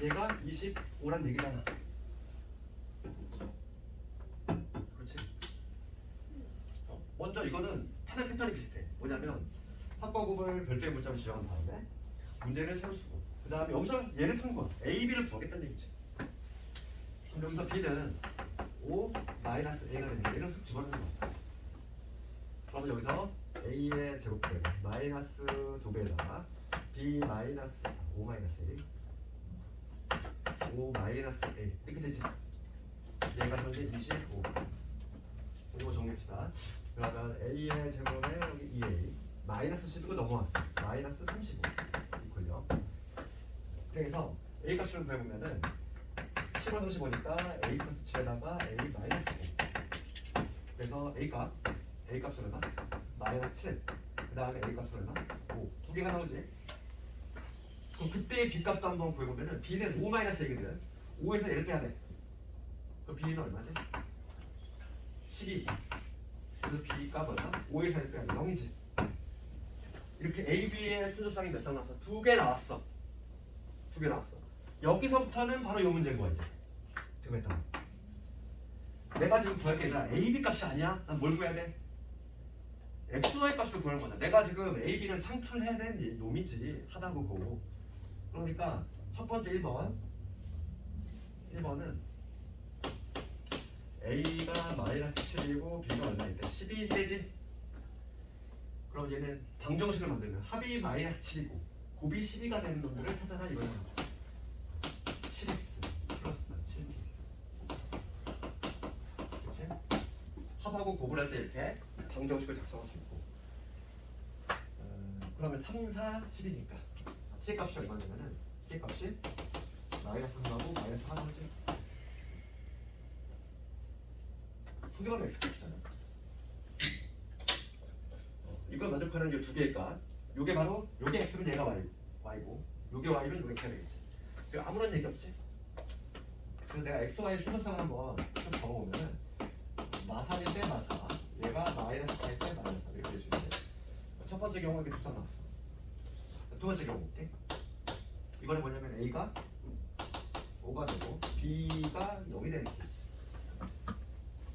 얘가 25란 얘기잖아. 그렇지. 먼저 이거는 하는 패턴이 비슷해. 뭐냐면 합과곱을 별도의 문자로 지정한 다음에 문제를 새로 쓰고 그 다음에 여기서 얘를 푸는 거야. A, B를 구하겠다는 얘기지. 그럼 여기서 b는 5 마이너스 a가 되는 얘를 쑥 집어넣는 거야. 그러면 여기서 a의 제곱되고 마이너스 2배에다가 b 마이너스 5 마이너스 a 5 마이너스 a 이렇게 되지. 얘가 현재 25. 이거 정리합시다. 그러면 a의 제곱에 여기 2a 마이너스 10이고 넘어왔어. 마이너스 35 이퀄요. 그래서 a 값을 구해보면은 10을 35니까 a 플러스 7에다가 a 마이너스 5. 그래서 a 값은 얼마? 마이너스 7. 그 다음에 a 값은 얼마? 5. 두 개가 나오지. 그럼 그때의 b 값도 한번 구해보면은 b는 5 마이너스 a거든. 5에서 얘를 빼야 돼. 그럼 b는 얼마지? 12. 그래서 b 값 얼마? 5에서 얘를 빼야 돼. 0이지. 이렇게 a, b의 순서상이 몇 상 나왔어? 2개 나왔어. 2개 나왔어. 여기서부터는 바로 이 문제인 거야 이제. 지금 했던 거. 내가 지금 구할 게 아니라 a, b 값이 아니야. 난 뭘 구해야 돼? x, y 값을 구하는 거잖아. 내가 지금 a, b를 창출해야 되는 놈이지. 하다고 보고. 그러니까 첫 번째 1번은 a가 마이너스 7이고 b가 얼마인데? 12대지. 그럼 얘는 방정식을 만들면 합이 마이너스 7이고 곱이 12가 되는 놈들을 찾아라 이거야. 7x 플러스 7t. 그치? 합하고 곱을 할 때 이렇게 방정식을 작성할 수 있고. 그러면 3, 4, 10이니까 t의 값이 얼마냐면은 t의 값이 마이너스 3하고 마이너스 4지. 두개 가면 x 값이잖아. 이걸 만족하는 게 두 개의 값. 요게 바로 요게 x면 얘가 y고 요게 y면 요게 x가 되겠지. 그리고 아무런 얘기 없지. 그래서 내가 x, y 순서상을 한번 좀 적어보면은 마사일 때 마사, 얘가 마이너스 4일 때 마이너스 4 이렇게 될 수 있지. 첫 번째 경우 이렇게 두 쌍 나왔어. 두 번째 경우 볼게. 이거는 뭐냐면 a가 5가 되고 b가 0이 되는 케이스.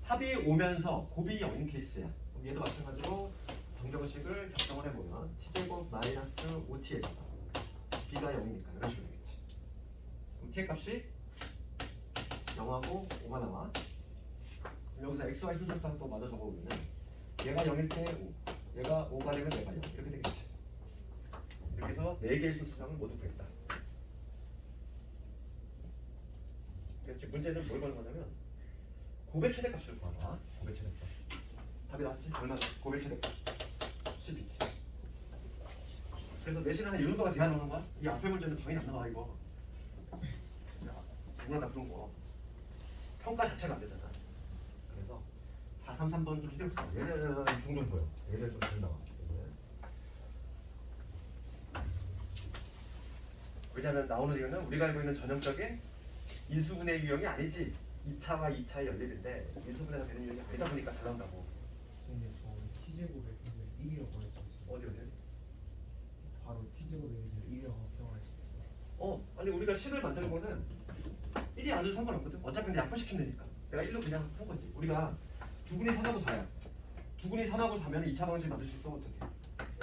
합이 오면서 곱이 0인 케이스야. 그럼 얘도 마찬가지로 방정식을 작성을 해보면 t제곱 마이너스 5t에다가 b가 0이니까 이런 식으로 되겠지. 그럼 t의 값이 0하고 5가 나와. 그럼 여기서 x, y 순서상 또 마저 적어보면 얘가 0일 때 5, 얘가 5가 되면 얘가 0 이렇게 되겠지. 이렇게 해서 4개의 순서상을 모두 구했다. 그렇지. 문제는 뭘 거는 거냐면 곱의 최대값을 구하라. 곱의 최대값. 답이 나왔지? 얼마나? 곱의 최대값 10이지. 그래서 내신하는 이 정도가 돼야 나오는 거야? 이 앞에 문제는 당연히 안 나와 이거. 누구나 다 그런 거. 평가 자체가 안 되잖아. 그래서 433번 좀 신경 써. 얘는 종종 보여. 얘는 좀 잘 나와. 왜냐하면 나오는 이유는 우리가 알고 있는 전형적인 인수분해 유형이 아니지. 2차와 2차의 연립인데 인수분해가 되는 유형이 아니다 보니까 잘 나온다고. 근데 저 t제곱에 근데 1이라고 할 수 있어요. 어디? 바로 t제곱에 1이라고 합정할 수 있어요. 아니 우리가 10을 만드는 거는 1이 안 줘도 상관없거든. 어차피 근데 약분시키면 되니까. 내가 1로 그냥 한 거지. 우리가 두분이 3하고 4야. 두분이 3하고 4면 2차 방식 만들 수 있어. 어떻게?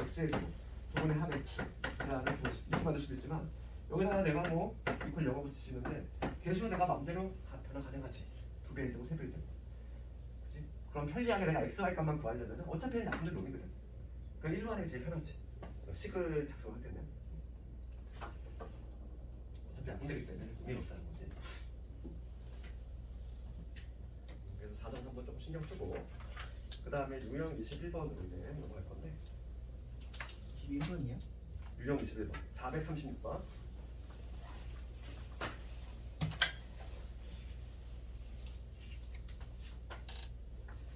x의 제곱, 두분의 합 x, 그 다음에 이렇게 만들 수도 있지만 여기다가 내가 뭐 이퀄 영어 붙일 수 있는데 개수는 내가 마음대로 변화 가능하지. 2배일 때고 3배일 때고. 그치? 그럼 편리하게 내가 x, y 값만 구하려면 어차피 약분된 놈이거든. 그럼 1로 하는 게 제일 편하지. 식을 작성할 때는 어차피 약분되기 때문에 의미 없다는 거지. 그래서 4.3번 조금 신경 쓰고 그 다음에 유형 21번으로 이제 넘어갈 건데 11번이요? 유형 21번 436번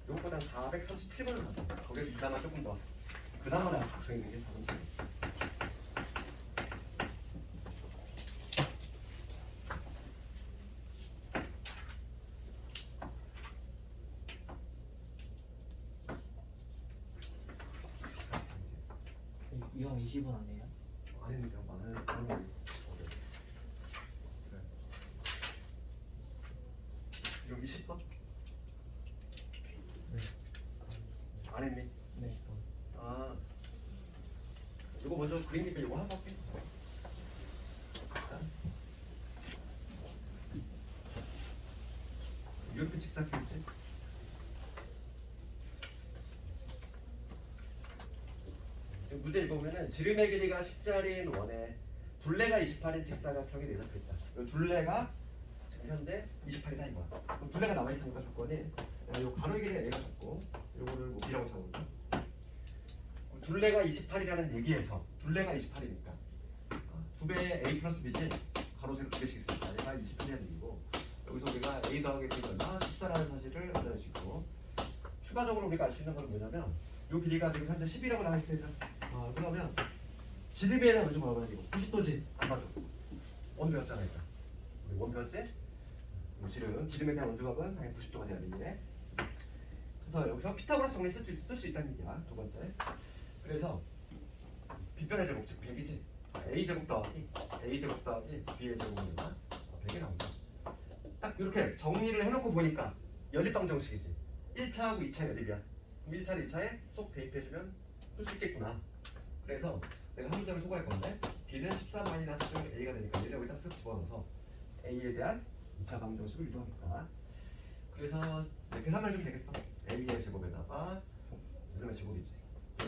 요거보단 437번을 하죠. 거기서 이나마 조금 더 그나마 내가 각성 있는 게 436번. 이형 20원 아니에요? 아닌데요, 많은 그런 거. 유형 20번? 네. 안 했니? 네. 아, 이거 먼저 그림니까 이거 하고 할게. 문제는 지름의 길이가 10짜리인 원에 둘레가 28인 직사각형이 대답했다. 이 둘레가 지금 현재 28이다 이거야. 그럼 둘레가 남아 있으니까 조건이 이 가로의 길이가 A가 잡고 요거를 뭐 B라고 잡으면 둘레가 28이라는 얘기에서 둘레가 28이니까 두 배의 A 플러스 B지 가로 세로 두 개씩 있으니까 얘가 28이라는 얘기고 여기서 우리가 A 더하기 B가 얼마 14라는 사실을 알아낼 수 있고 추가적으로 우리가 알 수 있는 건 뭐냐면 요 길이가 지금 현재 10이라고 나와 있어요. 그러면 지름에 대한 원주가 얼마나 되고 90도지 안 맞아. 원 배웠잖아 일단. 우리 원 배웠지? 지름에 대한 원주각은 당연히 90도가 돼야 되는데 그래서 여기서 피타고라스 정리 쓸 수 있다는 얘기야. 두 번째. 그래서 빗변의 제곱 즉 100이지. A 제곱 더하기 A 제곱 더하기 B의 제곱은 얼마? 100이 나온다. 딱 이렇게 정리를 해놓고 보니까 연립방 정식이지. 1차하고 2차 연립이야. 그럼 1차를 2차에 쏙 대입해주면 풀 수 있겠구나. 그래서 내가 한 문장을 소거할 건데 B는 14-A가 되니까 얘를 여기다 쓱 집어넣어서 A에 대한 2차 방정식을 유도하니까 그래서 계산을 해주면 되겠어. A의 제곱에다가 이거는 제곱이지.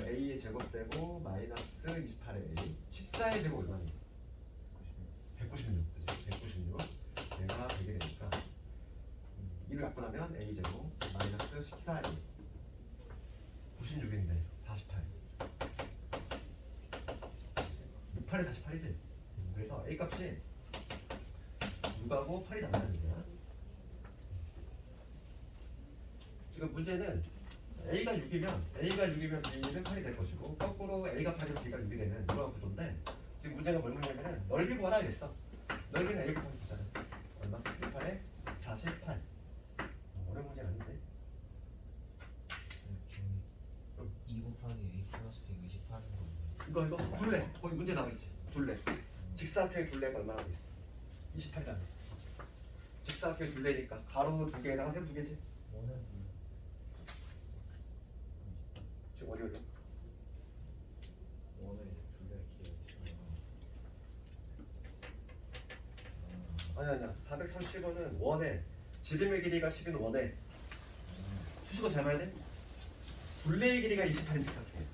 A의 제곱되고 마이너스 28의 A 14의 제곱 얼마니? 196 그치? 196 얘가 100이 되니까 이를 약분하면 A 제곱 마이너스 14A 96인데 48 6팔에 48이지. 그래서 A 값이 6하고 8이 나가는 거야. 지금 문제는 A가 6이면 B는 8이 될 것이고 거꾸로 A가 8이면 B가 6이 되는 이러한 구조인데 지금 문제가 뭘 묻냐면은 넓이 구하라 이랬어. 넓이는 A 곱하기 B잖아. 얼마? 6팔에 48. 어려운 문제는 아니지. 2 곱하기 A 플러스 128인 건데. 이거 둘레 거기 문제 나와있지. 둘레 직사각형의 둘레가 얼마나 돼 있어? 28이라네. 직사각형의 둘레니까 가로 두 개에다가 세로 두 개지. 원은 지금 어디 원은 둘레 길이 아니야 430원은 원에 지름의 길이가 10인 원에 수식어 잘 봐야 돼. 둘레의 길이가 28인 직사각형.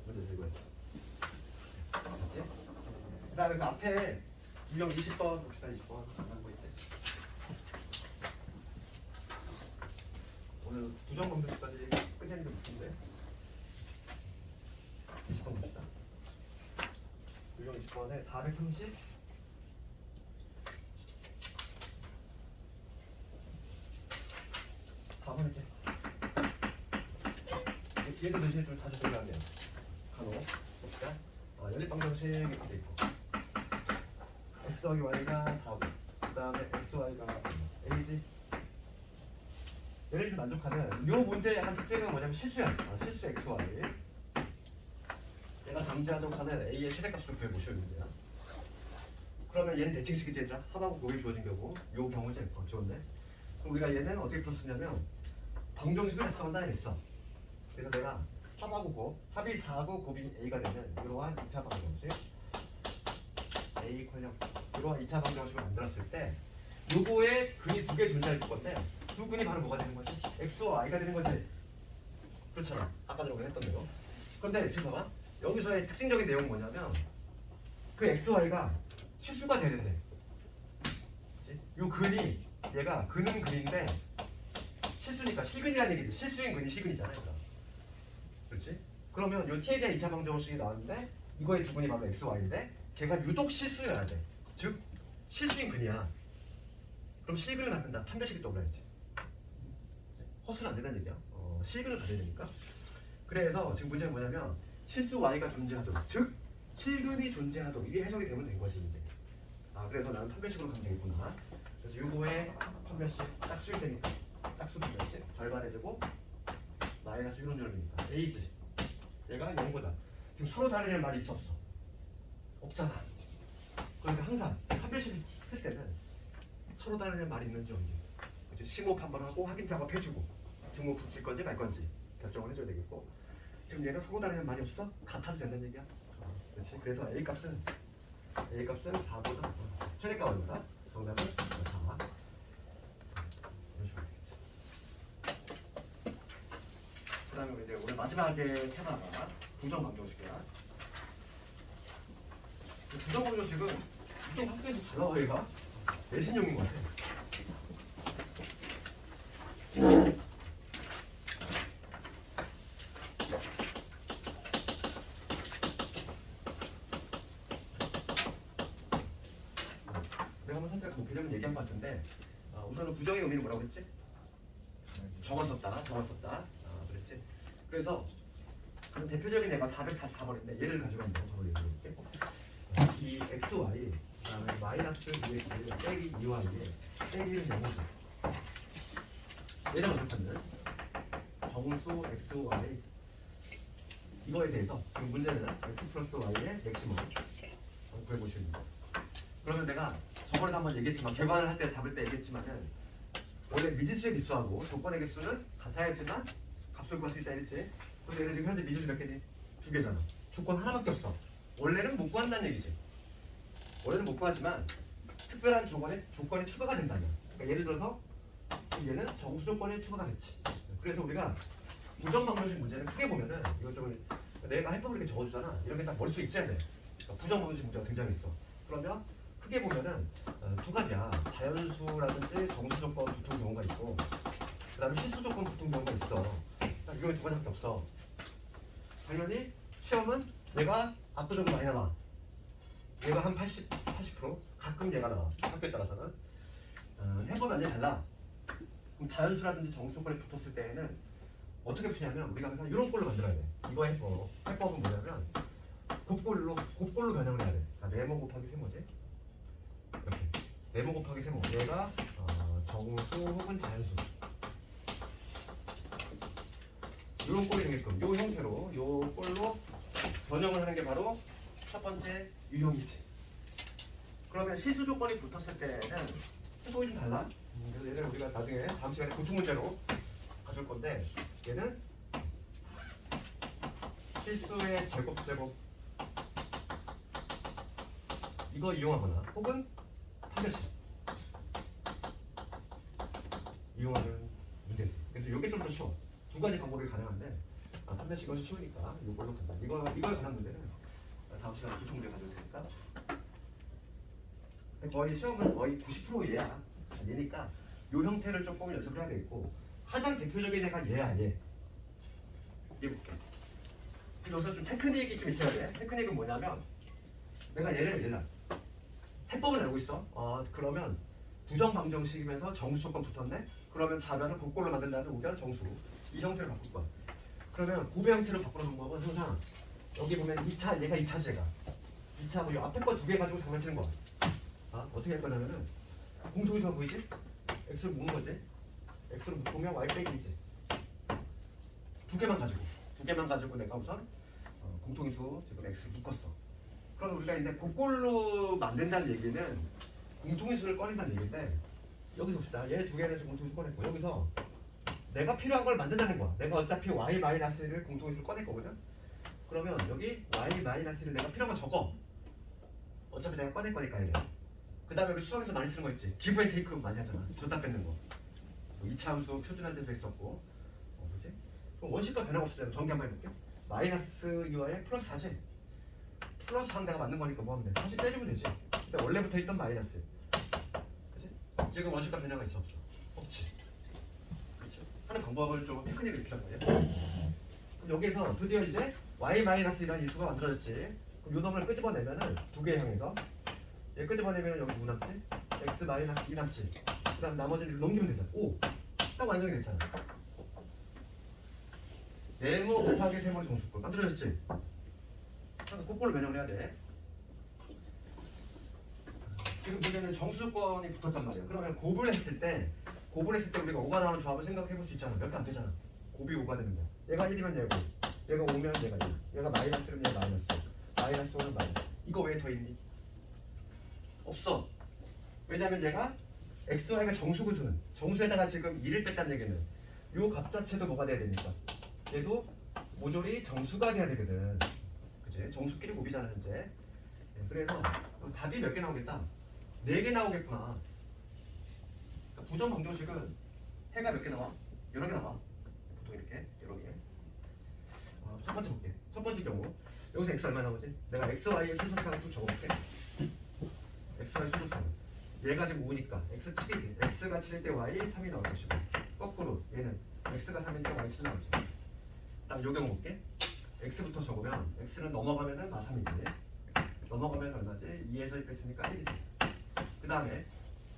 먼저 이거야. 맞지? 그 다음에 그 앞에 유형 20번 봅시다. 20번 하는 거 있지. 오늘 두점 검증까지 끝내는 게 목표인데 20번 봅시다. 유형 20번에 430 4번이지. 뒤에도 대신 좀 자주 들어가네요. 간호 봅시다. 연립방정식 이렇게 돼 있고 x 더하기 y가 4고 그 다음에 xy가 a지. 얘를 좀 만족하면 이 문제의 한 특징은 뭐냐면 실수야. 실수 xy 얘가 존재하도록 하는 a의 최대값을 구해보시면 돼요. 그러면 얘는 대칭식이지 얘들아. 합하고 곱이 주어진 거고 요 경우지. 좋은데 그럼 우리가 얘는 어떻게 풀었냐면 방정식을 작성한다 했어. 그래서 내가 합하고 곱, 합이 4고 곱이 a가 되는 이러한 2차 방정식 a 콜령 이러한 2차 방정식을 만들었을 때 요거에 근이 두 개 존재할 건데 두 근이 바로 뭐가 되는 거지? x와 y가 되는 거지. 그렇잖아. 아까 전에 우리가 했던 대로. 그런데 지금 봐봐. 여기서의 특징적인 내용은 뭐냐면 그 x, y가 실수가 되는데 요 근이 얘가 근은 근인데 실수니까 시근이라는 얘기지. 실수인 근이 시근이잖아. 그렇지? 그러면 요 t에 대한 2차 방정식이 나왔는데 이거의 두 근이 바로 x, y인데 걔가 유독 실수여야 돼. 즉 실수인 근이야. 그럼 실근을 갖는다. 판별식이 떠올라야지. 허수는 안 된다는 얘기야. 실근을 가져야 되니까. 그래서 지금 문제는 뭐냐면 실수 y가 존재하도록 즉 실근이 존재하도록 이게 해석이 되면 된 것이 이제. 그래서 나는 판별식으로 가면 되겠구나. 그래서 요거의 판별식 짝수일 테니까 짝수 판별식 절반의 제곱 마이너스 1원 열이니까 a지. 얘가 0보다 지금 서로 다르냐는 말이 있어 없어? 없잖아. 그러니까 항상 판별식을 쓸 때는 서로 다르냐는 말이 있는지 없는지 이제 심호흡 한번 하고 확인 작업 해주고 증거 붙일 건지 말 건지 결정을 해줘야 되겠고 지금 얘가 서로 다르냐는 말이 없어? 같아도 된다는 얘기야. 그렇지. 그래서 a 값은 4보다 최대값 얼마다? 정답은 4. 이런 식으로 되겠지. 그 다음에 이제 오늘 마지막에 테마가 부정 방정식이야. 부정방정식은 보통 학교에서 잘 나와 얘가 내신용인 것 같아. 내가 한번 살짝 뭐 개념을 얘기한 것 같은데 우선은 부정의 의미는 뭐라고 했지? 적었었다. 그랬지? 그래서 가장 대표적인 애가 444번인데 얘를 가지고 한번 바로 얘기해볼게. 이 xy 그다음에 마이너스 2x 빼기 2y에 빼기는 0이죠. 얘를 어떻게하면 정수 xy 이거에 대해서 지금 문제는 x 플러스 y의 맥시멈 구해보시면 돼요. 그러면 내가 저번에도 한번 얘기했지만 계산을 할 때 잡을 때 얘기했지만은 원래 미지수의 개수하고 조건의 개수는 같아야지만 값을 구할 수 있다 했지. 근데 얘는 지금 현재 미지수 몇 개니? 2개잖아. 조건 하나밖에 없어. 원래는 못 구한다는 얘기지. 원래는 못 구하지만 특별한 조건이 추가가 된다면. 그러니까 예를 들어서 얘는 정수 조건이 추가가 됐지. 그래서 우리가 부정방정식 문제는 크게 보면은 이거 좀 내가 해법을 이렇게 적어주잖아. 이런 게 딱 머릿속에 있어야 돼. 그러니까 부정방정식 문제가 등장했어. 그러면 크게 보면은 두 가지야. 자연수라든지 정수 조건 붙은 경우가 있고, 그 다음에 실수 조건 붙은 경우가 있어. 이거 두 가지밖에 없어. 당연히 시험은 얘가 압도적으로 많이 나와. 얘가 한 80%? 가끔 얘가 나와. 학교에 따라서는. 해법이 완전히 달라. 그럼 자연수라든지 정수 조건이 붙었을 때에는 어떻게 푸냐면 우리가 그냥 이런 꼴로 만들어야 돼. 이거 해법. 해법은 뭐냐면 곱꼴로 변형을 해야 돼. 네모 곱하기 세모지. 이렇게 네모 곱하기 세모. 얘가 정수 혹은 자연수. 이런 꼴이 되게끔 이 형태로 이 꼴로 변형을 하는 게 바로 첫 번째 유형이지. 그러면 실수 조건이 붙었을 때는 해석이 좀 달라. 그래서 얘는 우리가 나중에 다음 시간에 구수 문제로 가져올 건데 얘는 실수의 제곱 이거 이용하거나 혹은 판별식 이용하는 문제지. 그래서 이게 좀 더 쉬워. 두 가지 방법이 가능한데 판별식은 쉬우니까 이걸로 간다. 이거에 관한 문제는 다음 시간에 구수 문제 가져올 테니까. 거의 시험은 거의 90% 얘야. 얘니까 이 형태를 조금 연습을 해야 되겠고 가장 대표적인 애가 얘야 얘. 얘 볼게. 여기서 좀 테크닉이 좀 있어야 돼. 테크닉은 뭐냐면 내가 얘를 해법을 알고 있어. 그러면 부정방정식이면서 정수 조건 붙었네? 그러면 좌변을 곱꼴로 만든 다음에 우변 정수 이 형태로 바꿀 거야. 그러면 곱의 형태로 바꾸는 방법은 항상 여기 보면 2차 얘가 2차지 얘가 2차 이 앞에 거 두 개 가지고 장난치는 거야. 어떻게 할 거냐면은 공통유수가 보이지? x를 묶는 거지. x를 묶으면 y 빼기 2지. 두 개만 가지고 내가 우선 공통유수 지금 x를 묶었어. 그럼 우리가 이제 곱꼴로 만든다는 얘기는 공통유수를 꺼낸다는 얘기인데 여기서 봅시다. 얘 두 개는 지금 공통유수 꺼냈고 여기서 내가 필요한 걸 만든다는 거야. 내가 어차피 y-1을 공통유수를 꺼낼 거거든. 그러면 여기 y-1을 내가 필요한 거 적어. 어차피 내가 꺼낼 거니까 얘를. 그 다음에 우리 수학에서 많이 쓰는 거 있지. 기브 앤 테이크 많이 하잖아. 줬다 뺏는 거. 2차 함수 표준할 때도 있었고. 뭐지? 그럼 원식과 변화가 없어요. 정리 한번 해볼게. 마이너스 2와의 플러스 4지. 플러스 4는 내가 맞는 거니까 뭐 하면 돼? 다시 빼주면 되지. 근데 원래부터 있던 마이너스. 그치? 지금 원식과 변화가 있어 없어? 없지. 그치? 하는 방법을 좀 테크닉을 필요한 거예요. 그럼 여기서 드디어 이제 y-1이라는 일수가 만들어졌지. 그럼 요 놈을 끄집어내면은 두 개 향해서 얘 끄집어내면 여기 누구 남지? x-2 남지. 그 다음 나머지를 넘기면 되잖아. 5. 딱 완성이 됐잖아. 네모 곱하기 세모 정수꼴 만들어졌지? 그래서 곱꼴로 변형을 해야 돼. 지금 문제는 정수권이 붙었단 말이야. 그러면 곱을 했을 때 우리가 5가 나오는 조합을 생각해 볼 수 있잖아. 몇 개 안 되잖아. 곱이 5가 되는 거야. 얘가 1이면 얘고 얘가 5면 얘가 1. 얘가 마이너스면 얘가 마이너스. 마이너스 5는 마이너스. 이거 왜 더 있니? 없어. 왜냐면 얘가 x, y가 정수거든. 정수에다가 지금 2를 뺐다는 얘기는 요 값 자체도 뭐가 돼야 되니까 얘도 모조리 정수가 돼야 되거든. 그치? 정수끼리 곱이잖아 현재. 그래서 답이 몇 개 나오겠다? 4개 나오겠구나. 그러니까 부정방정식은 해가 몇 개 나와? 여러 개 나와. 보통 이렇게 여러 개. 첫 번째 볼게. 첫 번째 경우 여기서 x 얼마 나오지? 내가 x, y의 순서상을 쭉 적어볼게. x, y 순서상. 얘가 지금 5니까 x 7이지. x가 7일 때 y 3이 나올 것이고, 거꾸로 얘는 x가 3일 때 y 7 나오지. 딱 요 경우 볼게. x부터 적으면 x는 넘어가면은 마3이지. 넘어가면 얼마지? 2에서 1 뺐으니까 1이지. 그 다음에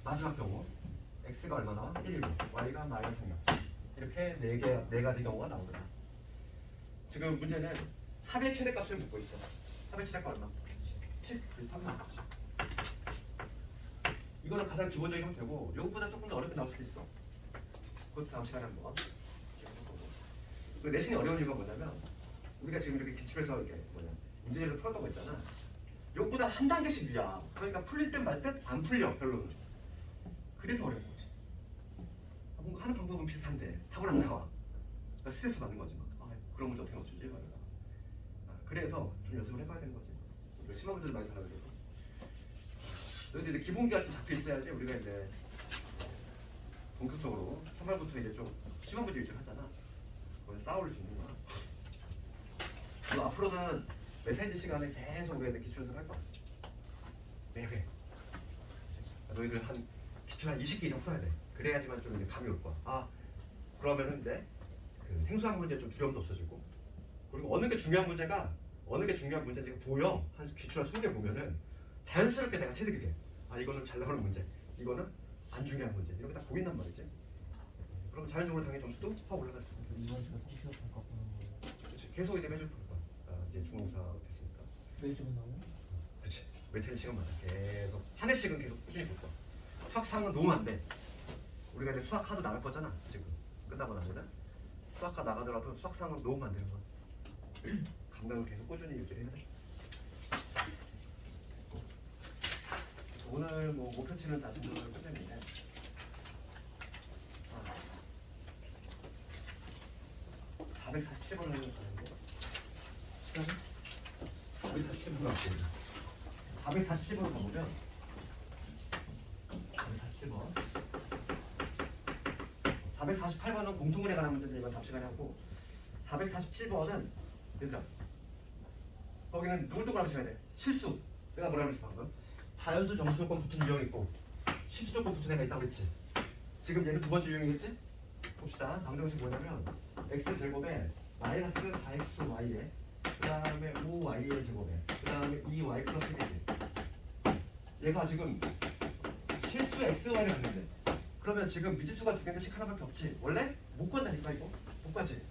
마지막 경우 x가 얼마 나와? 1이고 y가 마이너스 3이야. 이렇게 네 가지 경우가 나오거든. 지금 문제는 합의 최대값을 묻고 있어. 합의 최대값 얼마? 7. 그래서 3만 원. 이거는 가장 기본적인 형태고 이것보다 조금 더 어렵게 나올 수도 있어. 그것도 다음 시간에 한번. 그 내신이 어려운 이유가 뭐냐면 우리가 지금 이렇게 기출해서 이렇게 문제제를 풀었던 거 있잖아. 이것보다 한 단계씩 위야. 그러니까 풀릴 듯 말 듯 안 풀려 별로는. 그래서 어려운 거지. 뭔가 하는 방법은 비슷한데 답은 안 나와. 그러니까 스트레스 받는 거지 막. 그런 문제 어떻게 맞추지? 말이야. 그래서 좀 연습을 해봐야 되는 거지. 우리가 심한 문제를 많이 살아야 되고. 너희들 기본기 같은 잡혀 있어야지 우리가 이제 본격적으로 3월부터 이제 좀 심한 문제 위주로 하잖아. 그걸 쌓아올 수 있는 거야. 그리고 앞으로는 메타인지 시간에 계속 우리가 이제 기출 연습할 거야. 매회. 너희들 한 기출 한 20개 이상 풀어야 돼. 그래야지만 좀 이제 감이 올 거야. 그러면은 이제 그 생소한 문제 좀 두려움도 없어지고, 그리고 어느 게 중요한 문제인지 보여. 한 기출 한 20개 보면은 자연스럽게 내가 체득이 돼. 이거는 잘 나오는 문제, 이거는 안 중요한 문제, 이렇게 다 보인단 말이지. 그러면 자연적으로 당연히 점수도 확 올라갈 수 있고. 이번 주가 3시간 반값 보는 거예요. 그렇지. 계속 이제 매주 볼 거야. 이제 중공사 됐으니까. 매주 나오요? 그렇지. 메테리 시간마다 계속 한 해씩은 계속 꾸준히 볼 거야. 수학 상은 너무 안 돼. 우리가 이제 수학 하도 나갈 거잖아. 지금 끝나고 나면은 수학과 나가더라도 수학 상은 너무 안 되는 거야. 감각을 계속 꾸준히 유지해야 돼. 오늘 뭐 목표치는 다 진도를 끝냈는데, 아, 447번을 가는데 시간은 447번 갈게요. 447번을 가보면 448번은 공통분에 관한 문제인데 이건 답 시간에 하고, 447번은 얘들아 거기는 누굴 똑바로 하셔야 돼? 실수. 내가 뭐라 그랬어 방금? 자연수 정수 조건 붙은 유형이 있고 실수 조건 붙은 애가 있다고 했지. 지금 얘는 두 번째 유형이겠지? 봅시다. 방정식 뭐냐면 x제곱에 마이너스 4xy에 그 다음에 5y의 제곱에 그 다음에 2y 플러스 1이지. 얘가 지금 실수 xy를 갖는데, 그러면 지금 미지수가 두 개씩 하나밖에 없지. 원래 못 관다니까 이거. 못 가지.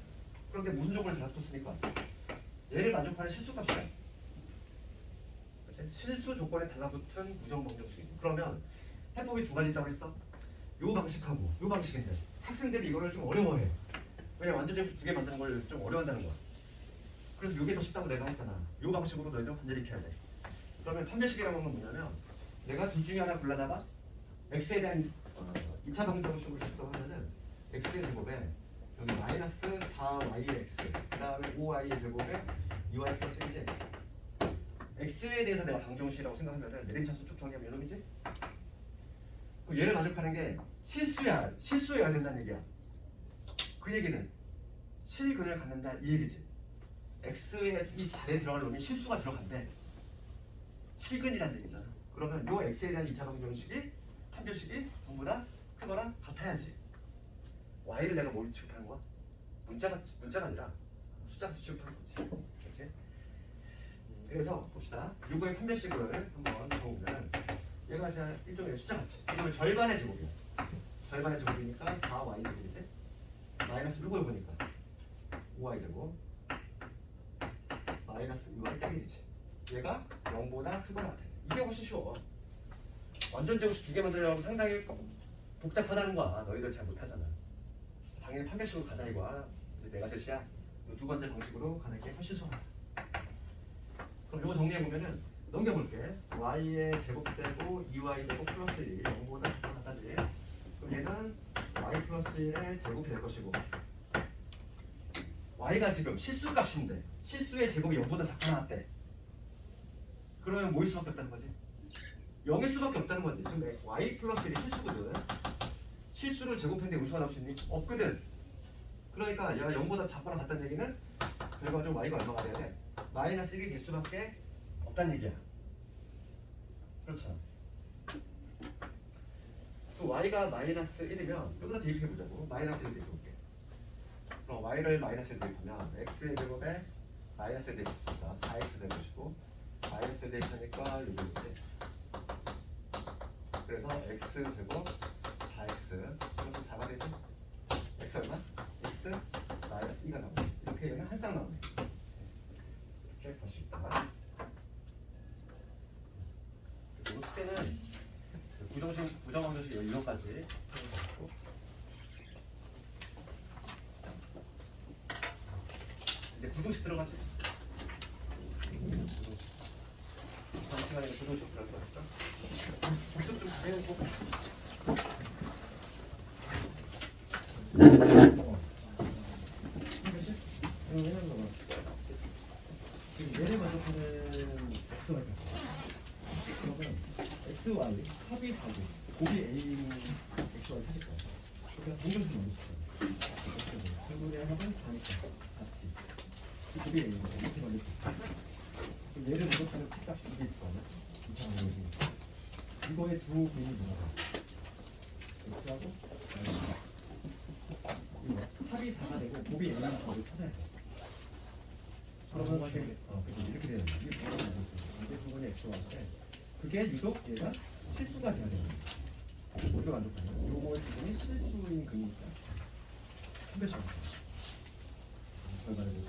그런데 무슨 조건을 달라붙었으니까 얘를 만족하는 실수값이야. 그치? 실수 조건에 달라붙은 무정방정식. 그러면 해법이 두 가지 있다고 했어. 요 방식하고 요 방식인데 학생들이 이거를 좀 어려워해. 왜냐 완전제곱 두 개 만드는 걸 좀 어려워한다는 거야. 그래서 이게 더 쉽다고 내가 했잖아. 요 방식으로 너희들 관절이 익혀야 돼. 그러면 판별식이라는 건 뭐냐면 내가 둘 중에 하나 골라다가 x에 대한 2차 방정식으로 작성하면은 x의 제곱에 여기 마이너스 4yx 그 다음에 5y의 제곱에 2y 플러스 1이지. x에 대해서 내가 방정식이라고 생각하면은 내림차수 쭉 정리하면 이놈이지. 그럼 얘를 만족하는 게 실수여야 된다는 얘기야. 그 얘기는 실근을 갖는다 이 얘기지. x의 이 자리에 들어갈 놈이 실수가 들어간대. 실근이라는 얘기잖아. 그러면 요 x에 대한 2차 방정식이 판별식이 전부 다 크거나 같아야지. y를 내가 뭘 취급하는 거야? 문자가 아니라 숫자같이 취급하는 거지. 이렇게. 그래서 봅시다. 요거의 판별식을 한번 적어보면 얘가 진짜 일종의 숫자같이. 이걸 절반의 제곱이야. 절반의 제곱이니까 4y 제곱이지. 마이너스 요거니까 5y 제곱 마이너스 2y 빼기지. 얘가 0보다 크거나 같아. 이게 훨씬 쉬워. 완전 제곱식 두 개 만들려면 상당히 복잡하다는 거야. 너희들 잘 못하잖아. 당연히 판별식으로 가자 이거야. 내가 제시야. 두 번째 방식으로 가는 게 훨씬 수월하다. 그럼 이거 정리해보면은 넘겨볼게. y의 제곱되고 2y 제곱 플러스 1 0보다 같다지. 그럼 얘는 y 플러스 1의 제곱이 될 것이고, y가 지금 실수값인데 실수의 제곱이 0보다 작게 나왔대. 그러면 뭐일 수밖에 없다는 거지? 0일 수밖에 없다는 거지. 지금 y 플러스 1이 실수거든. 실수를 제곱했는데 음수가 나올 수 있니? 없거든. 그러니까 얘가 0보다 작거나 같다는 얘기는 결과적으로 y가 얼마가 돼야 돼? 마이너스 1이 될 수밖에 없다는 얘기야. 그렇죠. 또 y가 마이너스 1이면 여기다 대입해보자고. 마이너스 1 대입해볼게. 그럼 y를 마이너스 1 대입하면 x의 제곱에 마이너스 1 대입했으니까 4x 될 것이고 마이너스 1 대입하니까 여기 이제 그래서 x 제곱 4x 플러스 4가 되지? x 얼마? x 마이너스 2가 나오네. 이렇게 여기 한 쌍 나오네. 이렇게 볼 수 있다. 그래서 숙제는 부정함수식 이론까지 해보고 이제 부등식 들어가지. 부등식. 다음 시간에 부등식 들어갈 거니까 복습 좀 해보고. 지금 얘를 만족하는 x가 있다. 그러면 x, y 합이 4고 곱이 a인 x, y 사실 거야. 그러니까 동전식 만들 수 있어요. 결국에 합은 4니까 4t. 곱이 a인 거 이렇게 만들 수 있어요. 그럼 얘를 만족하는 t값이 이게 있을 거 아니야? 이상한 거지. 이거의 두 빈이 뭐야? x하고 y하고. 이거 합이 4가 되고 곱이 a인 값을 찾아야 돼. 그러면 이렇게 되는 거야. 이게 뭐라고 만들 수 있어? 이게 두 번의 x와인데 그게 유독 얘가 실수가 돼야 되는 거야. 모두가 만족하는 요거의 부분이 실수인 근이니까 한 배씩 결과를 보고